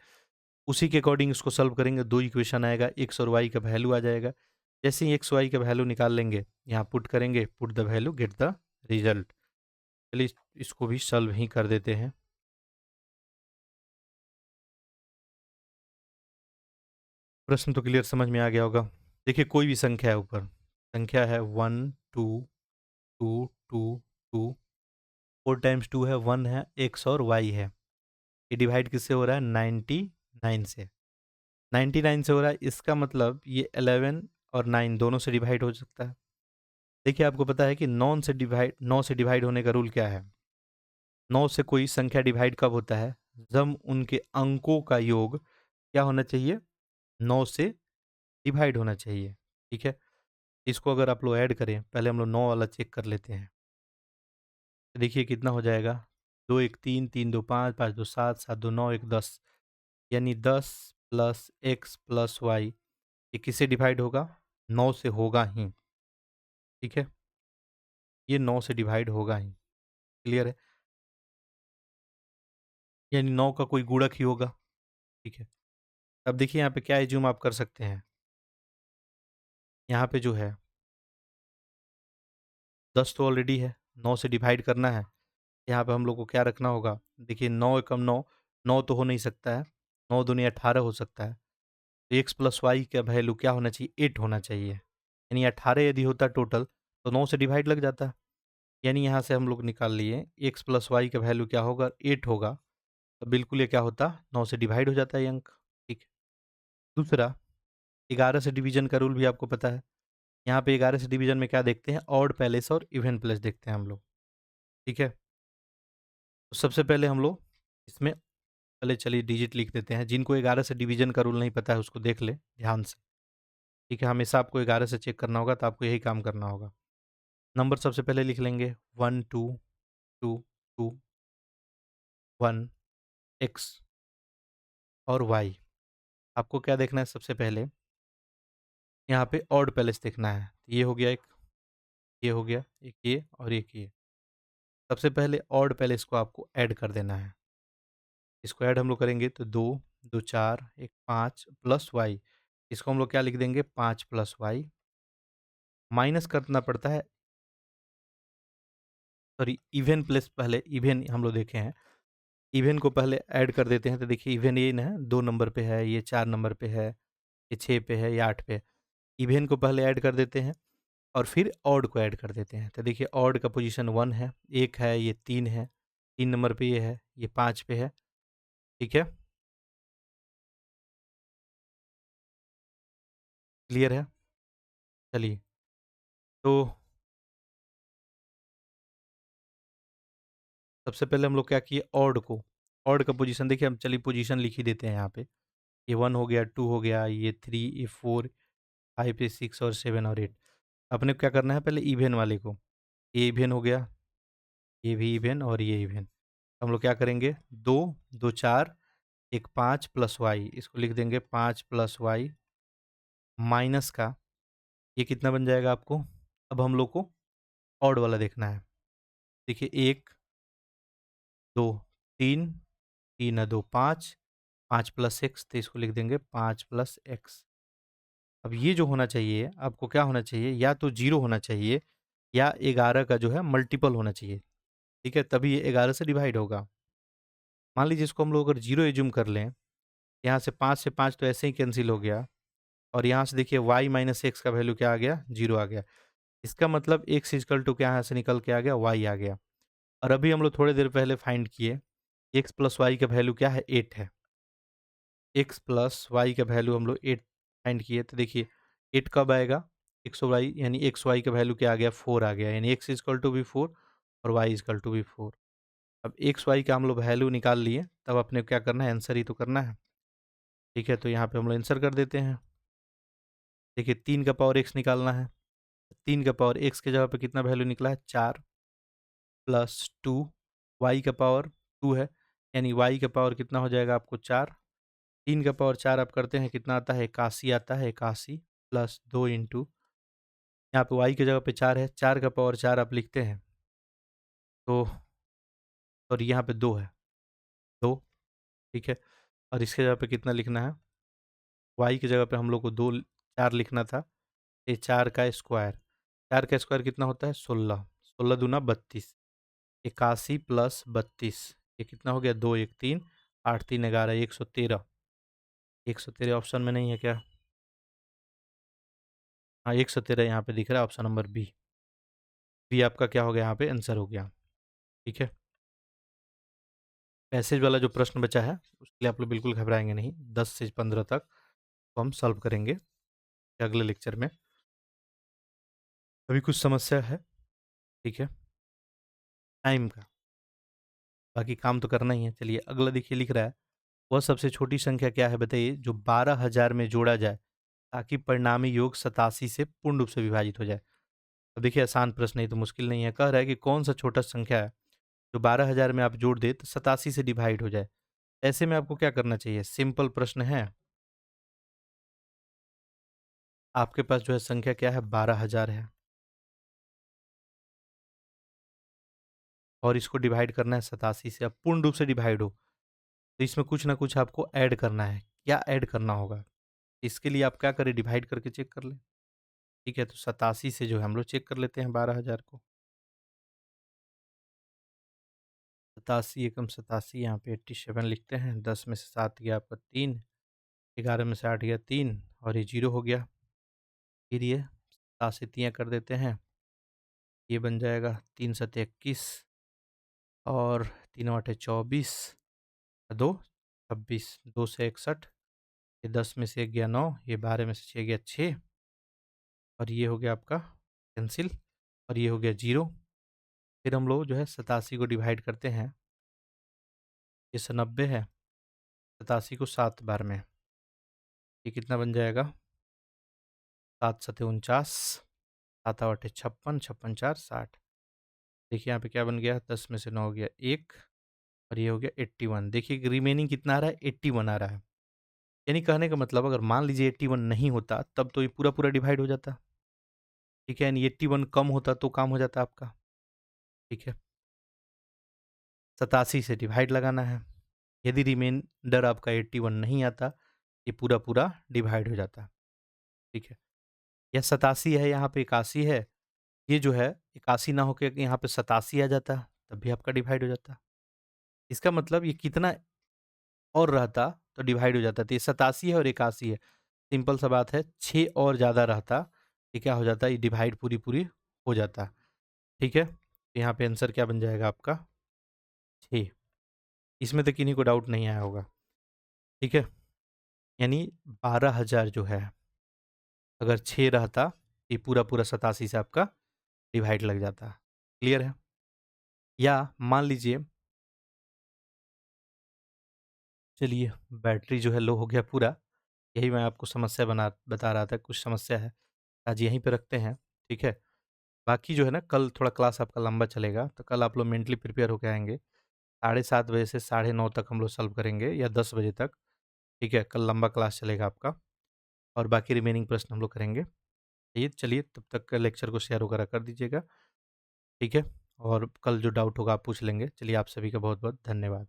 उसी के अकॉर्डिंग इसको सॉल्व करेंगे, 2 इक्वेशन आएगा, एक्स और वाई का वैल्यू आ जाएगा। जैसे ही एक्स वाई का वैल्यू निकाल लेंगे, यहाँ पुट करेंगे, put the value get the result. चलिए, इसको भी सॉल्व ही कर देते हैं। प्रश्न तो क्लियर समझ में आ गया होगा। देखिए, कोई भी संख्या है, ऊपर संख्या है 1 2 2 2 2, 4 टाइम्स 2 है, 1 है, एक्स और वाई है। ये डिवाइड किससे हो रहा है? 99 से। 99 से हो रहा है, इसका मतलब ये 11 और 9 दोनों से डिवाइड हो सकता है। देखिए, आपको पता है कि 9 से डिवाइड होने का रूल क्या है। 9 से कोई संख्या डिवाइड कब होता है? जब उनके अंकों का योग क्या होना चाहिए? 9 से डिवाइड होना चाहिए, ठीक है। इसको अगर आप लोग ऐड करें, पहले हम लोग 9 वाला चेक कर लेते हैं। तो देखिए कितना हो जाएगा, 2 1 3 3 2 5 5 2 7 7 2 9 1 10, यानी 10 प्लस एक्स प्लस वाई, ये किससे डिवाइड होगा? 9 से होगा ही, ठीक है। ये 9 से डिवाइड होगा ही, क्लियर है। यानी 9 का कोई गुणक ही होगा, ठीक है। अब देखिए यहाँ पे क्या एज्यूम आप कर सकते हैं। यहाँ पे जो है 10 तो ऑलरेडी है, 9 से डिवाइड करना है। यहाँ पे हम लोग को क्या रखना होगा? देखिए, 9 एकम 9, 9 तो हो नहीं सकता है, 9 दूनी 18 हो सकता है। तो एक्स प्लस वाई का वैल्यू क्या होना चाहिए? 8 होना चाहिए, यानी 18 यदि होता टोटल तो 9 से डिवाइड लग जाता। यानी यहाँ से हम लोग निकाल लिए x प्लस वाई का वैल्यू क्या होगा, 8 होगा। तो बिल्कुल ये क्या होता, 9 से डिवाइड हो जाता है ये अंक। ठीक है। दूसरा, 11 से डिवीजन का रूल भी आपको पता है। यहाँ पे 11 से डिवीजन में क्या देखते हैं, ऑड पैलेस और इवन प्लेस देखते हैं हम लोग। ठीक है। तो सबसे पहले हम लोग इसमें पहले चलिए डिजिट लिख देते हैं। जिनको 11 से डिवीजन का रूल नहीं पता है उसको देख ले ध्यान से। ठीक है, हमेशा आपको 11 से चेक करना होगा, तो आपको यही काम करना होगा। नंबर सबसे पहले लिख लेंगे 1 2 2 2 1 x और y। आपको क्या देखना है, सबसे पहले यहाँ पे ऑड पैलेस देखना है। ये हो गया एक, ये हो गया एक, ये और एक ये। सबसे पहले ऑड पैलेस को आपको ऐड कर देना है। इसको ऐड हम लोग करेंगे तो 2 2 4 1 5 प्लस वाई। इसको हम लोग क्या लिख देंगे, 5 प्लस वाई। माइनस करना पड़ता है, सॉरी इवन प्लस, पहले इवन हम लोग देखे हैं। इवन को पहले ऐड कर देते हैं। तो देखिए इवन ये ना 2 नंबर पे है, ये 4 नंबर पे है, ये 6 पे है, ये 8 पे है। इवन को पहले ऐड कर देते हैं और फिर ऑड को ऐड कर देते हैं। तो देखिए ऑड का पोजीशन 1 है, 1 है, ये 3 है, 3 नंबर पे ये है, ये 5 पे है। ठीक है, क्लियर है। चलिए, तो सबसे पहले हम लोग क्या किए, ऑड को, ऑड का पोजीशन देखिए, हम चलिए पोजीशन लिख ही देते हैं यहाँ पे। ये 1 हो गया, 2 हो गया, ये 3, ये 4, 5, ये 6 और 7 और 8। अपने को क्या करना है, पहले इवन वाले को, ये इवन हो गया, ये भी इवन और ये इवन। हम लोग क्या करेंगे, 2 2 4 1 5 प्लस वाई, इसको लिख देंगे 5 प्लस वाई माइनस का, ये कितना बन जाएगा आपको। अब हम लोग को ऑड वाला देखना है। देखिए 1 2 3, 3 है 2 5, 5 प्लस एक्स, तो इसको लिख देंगे 5 प्लस एक्स। अब ये जो होना चाहिए आपको, क्या होना चाहिए, या तो 0 होना चाहिए या 11 का जो है मल्टीपल होना चाहिए। ठीक है, तभी ये 11 से डिवाइड होगा। मान लीजिए इसको हम लोग अगर 0 एज्यूम कर लें, यहाँ से 5 तो ऐसे ही कैंसिल हो गया, और यहाँ से देखिए y माइनस एक्स का वैल्यू क्या आ गया, 0 आ गया। इसका मतलब x इजकल टू क्या यहाँ से निकल के आ गया, y आ गया। और अभी हम लोग थोड़ी देर पहले फाइंड किए, x प्लस वाई का वैल्यू क्या है, 8 है। x प्लस वाई का वैल्यू हम लोग 8 फाइंड किए। तो देखिए 8 कब आएगा, एक्स वाई, यानी एक्स वाई का वैल्यू क्या आ गया, 4 आ गया। यानी x इजकल टू भी 4 और y इजकल टू भी 4। अब एक्स वाई का हम लोग वैल्यू निकाल लिए, तब अपने को क्या करना है, आंसर ही तो करना है। ठीक है, तो यहाँ पे हम लोग आंसर कर देते हैं। देखिए 3 का पावर x निकालना है, 3 का पावर x के जगह पे कितना वैल्यू निकला है, 4 प्लस 2, वाई का पावर 2 है, यानी y का पावर कितना हो जाएगा आपको, 4। 3 का पावर 4 आप करते हैं, कितना आता है, 81 आता है, 81 प्लस 2 इंटू, यहाँ पे y की जगह पे 4 है, 4 का पावर 4 आप लिखते हैं तो, और यहाँ पे 2 है, 2। ठीक है, और इसके जगह पे कितना लिखना है, y की जगह पे हम लोग को 2 4 लिखना था। ये 4 का स्क्वायर, 4 का स्क्वायर कितना होता है, 16, 16 दूना 32, 81 प्लस 32, ये कितना हो गया, 2 1 3, 8 3 11, 113। 113 ऑप्शन में नहीं है क्या, हाँ 113 यहाँ पे दिख रहा है, ऑप्शन नंबर बी। बी आपका क्या हो गया, यहाँ पे आंसर हो गया। ठीक है, पैसेज वाला जो प्रश्न बचा है उसके लिए आप लोग बिल्कुल घबराएंगे नहीं, 10 से 15 तक तो हम सॉल्व करेंगे अगले लेक्चर में। अभी कुछ समस्या है, ठीक है, टाइम का, बाकी काम तो करना ही है। चलिए अगला देखिए, लिख रहा है, वह सबसे छोटी संख्या क्या है बताइए जो 12,000 में जोड़ा जाए ताकि परिणामी योग 87 से पूर्ण रूप से विभाजित हो जाए। अब देखिए आसान प्रश्न है, तो मुश्किल नहीं है। कह रहा है कि कौन सा छोटा संख्या है जो 12,000 में आप जोड़ दे तो 87 से डिवाइड हो जाए। ऐसे में आपको क्या करना चाहिए, सिंपल प्रश्न है। आपके पास जो है संख्या क्या है, 12,000 है, और इसको डिवाइड करना है 87 से। अब पूर्ण रूप से डिवाइड हो तो इसमें कुछ ना कुछ आपको ऐड करना है। क्या ऐड करना होगा, इसके लिए आप क्या करें, डिवाइड करके चेक कर लें। ठीक है, तो 87 से जो है हम लोग चेक कर लेते हैं 12,000 को। 87 एकम 87, यहाँ पे 87 लिखते हैं। 10 में से 7 गया आपका 3, 11 में से 8 गया 3, और ये 0 हो गया। फिर ये तासीतियाँ कर देते हैं। ये बन जाएगा 3 सते 21 और 3 आठे 24, 2 26, 2 से 61, ये 10 में से 1 गया 9, ये 12 में से 6 गया 6 और ये हो गया आपका कैंसिल और ये हो गया 0। फिर हम लोग जो है 87 को डिवाइड करते हैं, ये 90 है, 87 को 7 बार में, ये कितना बन जाएगा 7 सते 49, 7 आठे 56, 56 4 60। देखिए यहाँ पे क्या बन गया, 10 में से 9 हो गया 1 और ये हो गया 81। देखिए रिमेनिंग कितना आ रहा है, 81 आ रहा है। यानी कहने का मतलब अगर मान लीजिए 81 नहीं होता तब तो ये पूरा डिवाइड हो जाता। ठीक है, यानी 81 कम होता तो काम हो जाता आपका। ठीक है, 87 से डिवाइड लगाना है। यदि रिमाइंडर आपका 81 नहीं आता, ये पूरा डिवाइड हो जाता। ठीक है, यह 87 है, यहाँ पे 81 है, ये जो है 81 ना होके यहाँ पे 87 आ जाता, तब भी आपका डिवाइड हो जाता। इसका मतलब ये कितना और रहता तो डिवाइड हो जाता। तो ये 87 है और 81 है, सिंपल सा बात है, 6 और ज़्यादा रहता, ये क्या हो जाता, ये डिवाइड पूरी हो जाता। ठीक है, तो यहाँ पे आंसर क्या बन जाएगा आपका 6। इसमें तो किन्हीं को डाउट नहीं आया होगा। ठीक है, यानी 12,000 जो है, अगर 6 रहता, ये पूरा 87 से आपका डिवाइड लग जाता। क्लियर है? या मान लीजिए, चलिए बैटरी जो है लो हो गया पूरा, यही मैं आपको समस्या बता रहा था, कुछ समस्या है, आज यहीं पे रखते हैं। ठीक है, बाकी जो है ना, कल थोड़ा क्लास आपका लंबा चलेगा, तो कल आप लोग मेंटली प्रिपेयर होके आएँगे। 7:30 बजे से 9:30 तक हम लोग सॉल्व करेंगे या 10 बजे तक। ठीक है, कल लंबा क्लास चलेगा आपका और बाकी रिमेनिंग प्रश्न हम लोग करेंगे। ये चलिए तब तक लेक्चर को शेयर वगैरह कर दीजिएगा। ठीक है, और कल जो डाउट होगा आप पूछ लेंगे। चलिए आप सभी का बहुत-बहुत धन्यवाद।